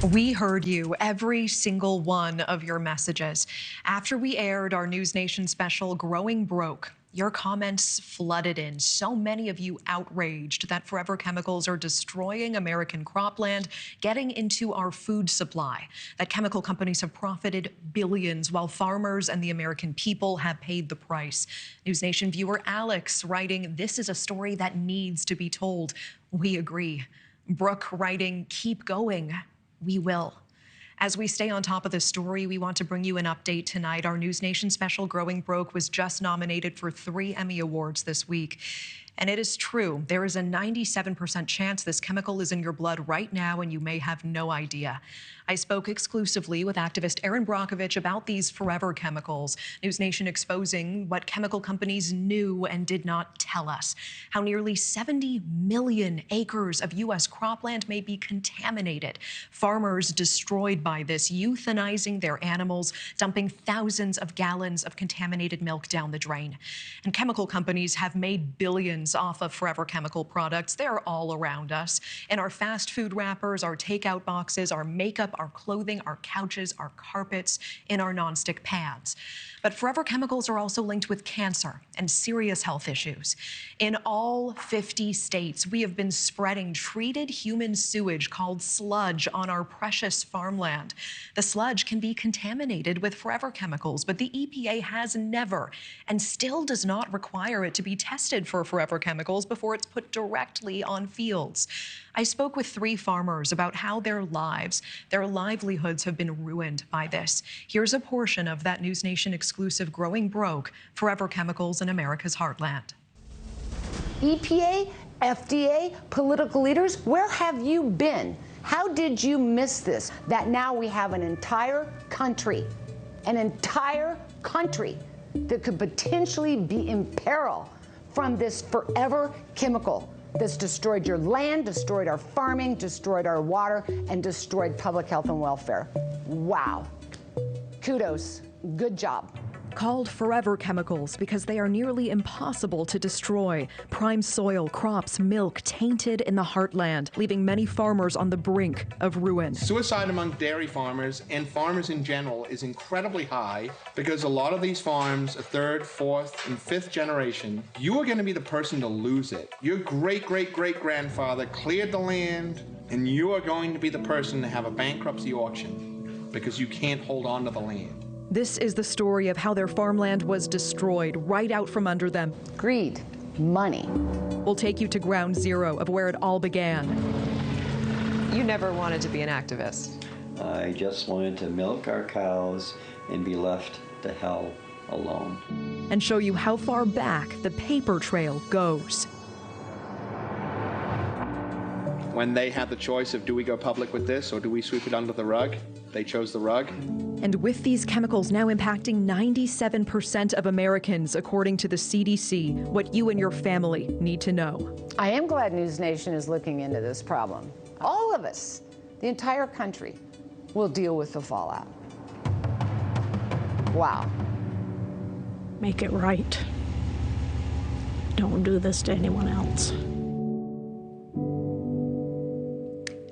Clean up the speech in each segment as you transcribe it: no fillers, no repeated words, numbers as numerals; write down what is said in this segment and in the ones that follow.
We heard you, every single one of your messages. After we aired our NewsNation special, Growing Broke, your comments flooded in. So many of you outraged that forever chemicals are destroying American cropland, getting into our food supply, that chemical companies have profited billions while farmers and the American people have paid the price. NewsNation viewer Alex writing, "This is a story that needs to be told." We agree. Brooke writing, "Keep going." We will. As we stay on top of this story, we want to bring you an update tonight. Our NewsNation special, Growing Broke, was just nominated for 3 Emmy Awards this week. And it is true, there is a 97% chance this chemical is in your blood right now, and you may have no idea. I spoke exclusively with activist Erin Brockovich about these forever chemicals. NewsNation exposing what chemical companies knew and did not tell us. How nearly 70 million acres of U.S. cropland may be contaminated. Farmers destroyed by this, euthanizing their animals, dumping thousands of gallons of contaminated milk down the drain. And chemical companies have made billions off of forever chemical products. They're all around us. In our fast food wrappers, our takeout boxes, our makeup, our clothing, our couches, our carpets, in our nonstick pans. But forever chemicals are also linked with cancer and serious health issues. In all 50 states, we have been spreading treated human sewage called sludge on our precious farmland. The sludge can be contaminated with forever chemicals, but the EPA has never and still does not require it to be tested for forever chemicals before it's put directly on fields. I spoke with 3 farmers about how their livelihoods have been ruined by this. Here's a portion of that NewsNation exclusive Growing Broke, Forever Chemicals in America's Heartland. EPA, FDA, political leaders, where have you been? How did you miss this? That now we have an entire country that could potentially be in peril from this forever chemical that's destroyed your land, destroyed our farming, destroyed our water, and destroyed public health and welfare. Wow. Kudos. Good job. Called forever chemicals because they are nearly impossible to destroy. Prime soil, crops, milk tainted in the heartland, leaving many farmers on the brink of ruin. Suicide among dairy farmers and farmers in general is incredibly high because a lot of these farms, a 3rd, 4th, and 5th generation, you are going to be the person to lose it. Your great-great-great-grandfather cleared the land, and you are going to be the person to have a bankruptcy auction because you can't hold on to the land. This is the story of how their farmland was destroyed right out from under them. Greed, money. We'll take you to ground zero of where it all began. You never wanted to be an activist. I just wanted to milk our cows and be left to hell alone. And show you how far back the paper trail goes. When they had the choice of do we go public with this or do we sweep it under the rug, they chose the rug. And with these chemicals now impacting 97% of Americans, according to the CDC, what you and your family need to know. I am glad NewsNation is looking into this problem. All of us, the entire country, will deal with the fallout. Wow. Make it right. Don't do this to anyone else.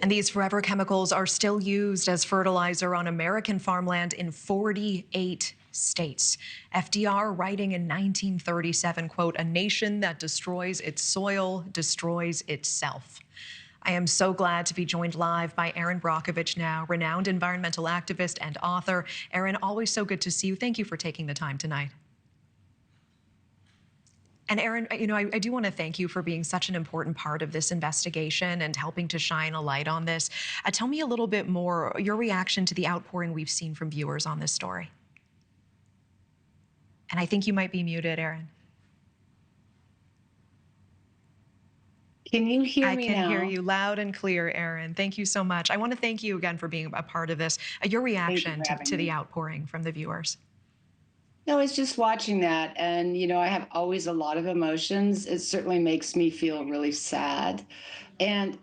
And these forever chemicals are still used as fertilizer on American farmland in 48 states. FDR writing in 1937, quote, "A nation that destroys its soil destroys itself." I am so glad to be joined live by Erin Brockovich now, renowned environmental activist and author. Erin, always so good to see you. Thank you for taking the time tonight. And Erin, I do want to thank you for being such an important part of this investigation and helping to shine a light on this. Tell me a little bit more, your reaction to the outpouring we've seen from viewers on this story. And I think you might be muted, Erin. Can you hear me now? I can hear you loud and clear, Erin. Thank you so much. I want to thank you again for being a part of this. Your reaction to the outpouring from the viewers. No, I was just watching that, and I have always a lot of emotions. It certainly makes me feel really sad, and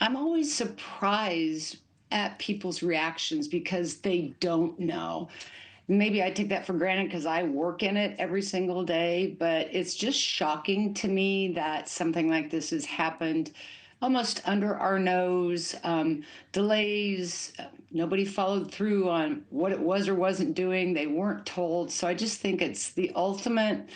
I'm always surprised at people's reactions because they don't know. Maybe I take that for granted because I work in it every single day, but it's just shocking to me that something like this has happened almost under our nose, delays. Nobody followed through on what it was or wasn't doing. They weren't told. So I just think it's the ultimate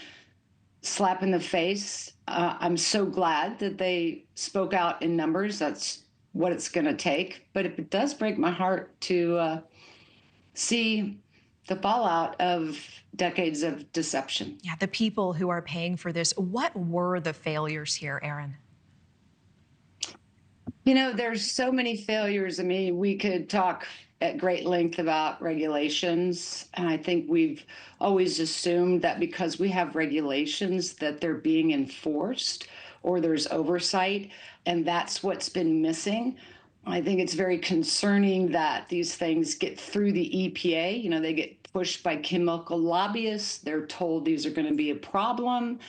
slap in the face. I'm so glad that they spoke out in numbers. That's what it's going to take. But it does break my heart to see the fallout of decades of deception. Yeah, the people who are paying for this, what were the failures here, Erin? You know, there's so many failures. I mean, we could talk at great length about regulations. And I think we've always assumed that because we have regulations that they're being enforced or there's oversight, and that's what's been missing. I think it's very concerning that these things get through the EPA. You know, they get pushed by chemical lobbyists. They're told these are going to be a problem.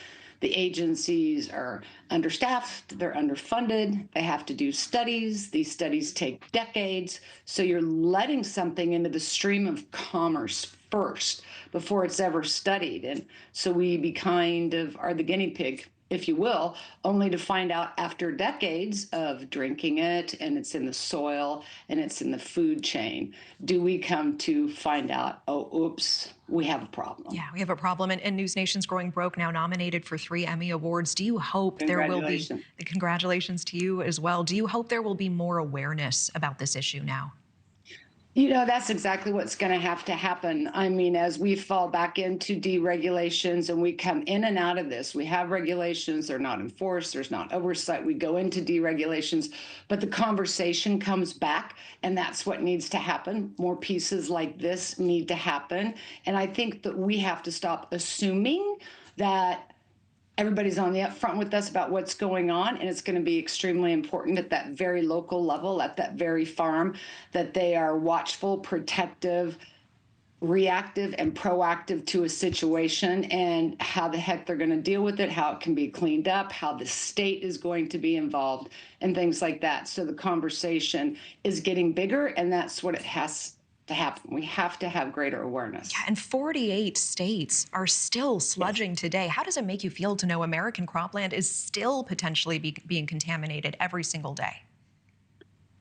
The agencies are understaffed, they're underfunded, they have to do studies. These studies take decades. So you're letting something into the stream of commerce first before it's ever studied. And so we kind of are the guinea pig, if you will, only to find out after decades of drinking it, and it's in the soil and it's in the food chain, do we come to find out, oh, oops, we have a problem. Yeah, we have a problem. And News Nation's Growing Broke now nominated for 3 Emmy Awards. Do you hope there will be, congratulations to you as well. Do you hope there will be more awareness about this issue now? You know, that's exactly what's going to have to happen. I mean, as we fall back into deregulations and we come in and out of this, we have regulations, they're not enforced, there's not oversight, we go into deregulations, but the conversation comes back, and that's what needs to happen. More pieces like this need to happen. And I think that we have to stop assuming that everybody's on the upfront with us about what's going on, and it's going to be extremely important at that very local level, at that very farm, that they are watchful, protective, reactive, and proactive to a situation, and how the heck they're going to deal with it, how it can be cleaned up, how the state is going to be involved, and things like that. So the conversation is getting bigger, and that's what it has to happen. We have to have greater awareness. Yeah, and 48 states are still sludging today. How does it make you feel to know American cropland is still potentially being contaminated every single day?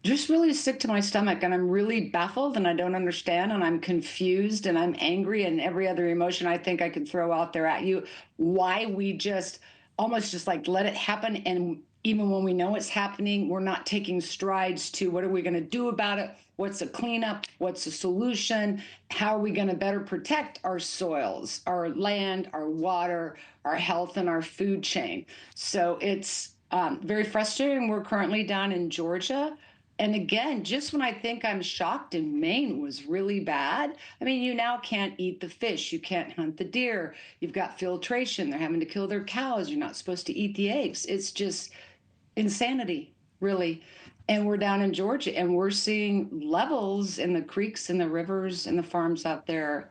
Just really sick to my stomach, and I'm really baffled, and I don't understand, and I'm confused, and I'm angry, and every other emotion I think I could throw out there at you. Why we just almost just like let it happen, and even when we know it's happening, we're not taking strides to what are we going to do about it? What's a cleanup? What's a solution? How are we going to better protect our soils, our land, our water, our health, and our food chain? So it's very frustrating. We're currently down in Georgia. And again, just when I think I'm shocked and Maine was really bad, I mean, you now can't eat the fish. You can't hunt the deer. You've got filtration. They're having to kill their cows. You're not supposed to eat the eggs. It's just insanity, really. And we're down in Georgia, and we're seeing levels in the creeks and the rivers and the farms out there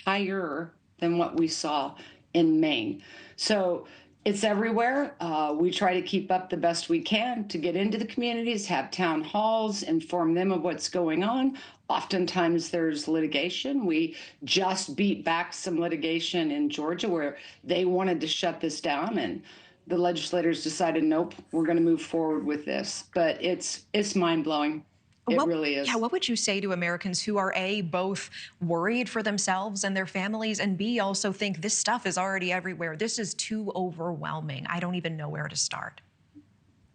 higher than what we saw in Maine. So it's everywhere. We try to keep up the best we can to get into the communities, have town halls, inform them of what's going on. Oftentimes there's litigation. We just beat back some litigation in Georgia where they wanted to shut this down, and the legislators decided, nope, we're going to move forward with this. But it's mind-blowing. It really is. Yeah, what would you say to Americans who are A, both worried for themselves and their families, and B, also think this stuff is already everywhere? This is too overwhelming. I don't even know where to start.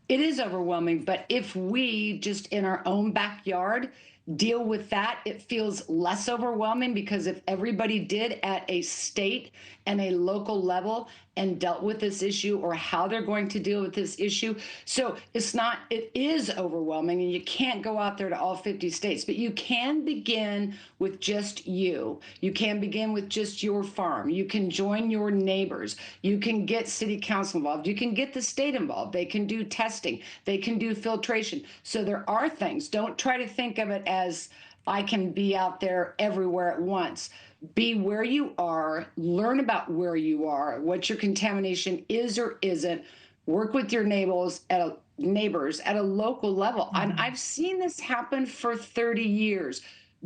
It is overwhelming, but if we just in our own backyard deal with that, it feels less overwhelming, because if everybody did at a state and a local level and dealt with this issue, or how they're going to deal with this issue. So it is overwhelming, and you can't go out there to all 50 states, but you can begin with just you. You can begin with just your farm. You can join your neighbors. You can get city council involved. You can get the state involved. They can do testing. They can do filtration. So there are things. Don't try to think of it as I can be out there everywhere at once. Be where you are, learn about where you are, what your contamination is or isn't, work with your neighbors at a local level. And I've seen this happen for 30 years.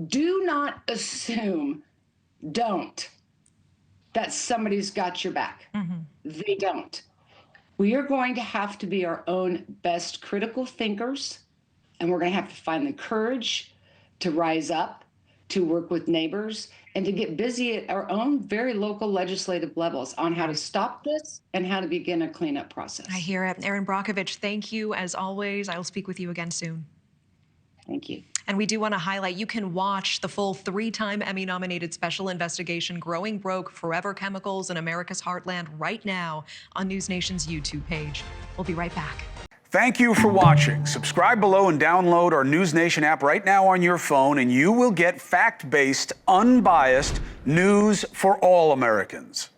Do not assume, that somebody's got your back. They don't. We are going to have to be our own best critical thinkers, and we're going to have to find the courage to rise up, to work with neighbors, and to get busy at our own very local legislative levels on how to stop this and how to begin a cleanup process. I hear it. Erin Brockovich, thank you as always. I will speak with you again soon. Thank you. And we do want to highlight, you can watch the full 3-time Emmy-nominated special investigation, Growing Broke, Forever Chemicals in America's Heartland, right now on NewsNation's YouTube page. We'll be right back. Thank you for watching. Subscribe below and download our NewsNation app right now on your phone, and you will get fact-based, unbiased news for all Americans.